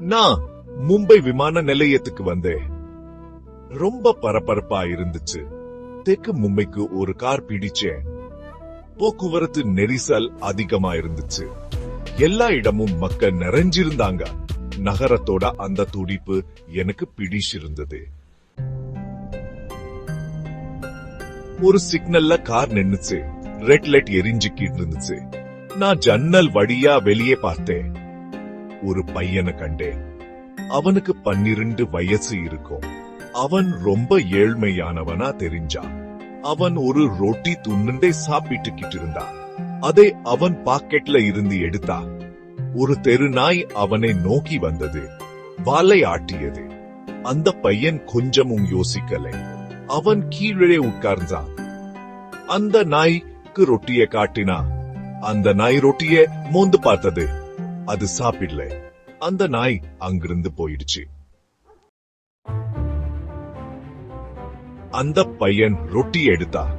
நான் மும்பை விமான நிலையத்துக்கு வந்தேன். ரொம்ப பரபரப்பா இருந்துச்சு. தெற்கு மும்பைக்கு ஒரு கார் பிடிச்சேன். போக்குவரத்து நெரிசல் அதிகமா இருந்துச்சு. எல்லா இடமும் மக்கள் நிறைஞ்சிருந்தாங்க. நகரத்தோட அந்த துடிப்பு எனக்கு பிடிச்சிருந்தது. ஒரு சிக்னல்ல கார் நின்னுச்சு. ரெட் லைட் எரிஞ்சுக்கிட்டு இருந்துச்சு. நான் ஜன்னல் வழியா வெளியே பார்த்தேன். ஒரு பையனை கண்டேன். அவனுக்கு 12 வயசு இருக்கும். அவன் ரொம்ப ஏழ்மையானவனா தெரிஞ்சான். அவன் ஒரு ரொட்டி துண்டை சாப்பிட்டுக்கிட்டு இருந்தான். அதை அவன் பாக்கெட்ல இருந்து எடுத்தான். ஒரு தெரு நாய் அவனை நோக்கி வந்தது. வாலை ஆட்டியது. அந்த பையன் கொஞ்சமும் யோசிக்கலை. அவன் கீழே உட்கார்ந்தான். அந்த நாய்க்கு ரொட்டியை காட்டினா. அந்த நாய் ரொட்டியை மோந்து பார்த்தது. அது சாப்பிடல. அந்த நாய் அங்கிருந்து போயிடுச்சு. அந்த பையன் ரொட்டி எடுத்தா.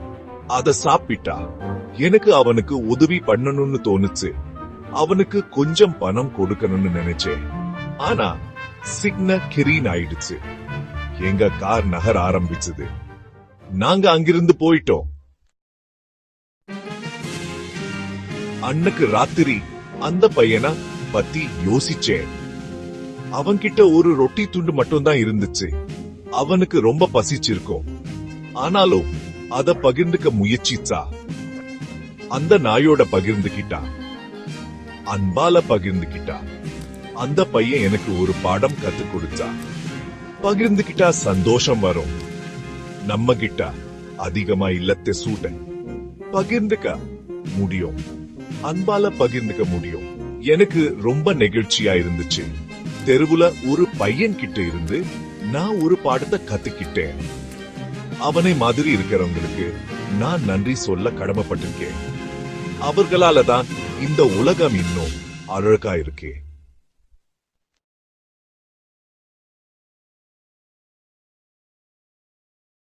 அத சாப்பிட்டா. எனக்கு அவனுக்கு உதவி பண்ணணும்னு தோணுச்சு. அவனுக்கு கொஞ்சம் பணம் கொடுக்கணும்னு நினைச்சேன். ஆனா சிக்னல் கிரீன் ஆயிடுச்சு. எங்க கார் நகர ஆரம்பிச்சது. நாங்க அங்கிருந்து போயிட்டோம். அன்னைக்கு ராத்திரி அந்த பையனை பத்தி யோசிச்சேன். அவன்கிட்ட ஒரு ரொட்டி துண்டு மட்டும்தான் இருந்துச்சு. அவனுக்கு ரொம்ப பசிச்சிருக்கும். ஆனாலும் அத பகிர்ந்துக்க முயற்சிச்சா. அந்த நாயோட பகிர்ந்துகிட்டா. அன்பால பகிர்ந்துகிட்டா. அந்த பையன் எனக்கு ஒரு பாடம் கத்து கொடுத்தா. பகிர்ந்துகிட்டா சந்தோஷம் வரும். நம்ம கிட்ட அதிகமா இல்லத்தை சூட்ட பகிர்ந்துக்க முடியும். அன்பால பகிர்ந்துக்க முடியும். எனக்கு ரொம்ப நெகிழ்ச்சியா இருந்துச்சு. தெருவுல ஒரு பையன் கிட்ட இருந்து நான் ஒரு பாடத்தை கத்துக்கிட்டேன். அவனை மாதிரி இருக்கிறவங்களுக்கு நான் நன்றி சொல்ல கடமைப்பட்டிருக்கேன். அவர்களால தான் இந்த உலகம் இன்னும் அழகா இருக்கே.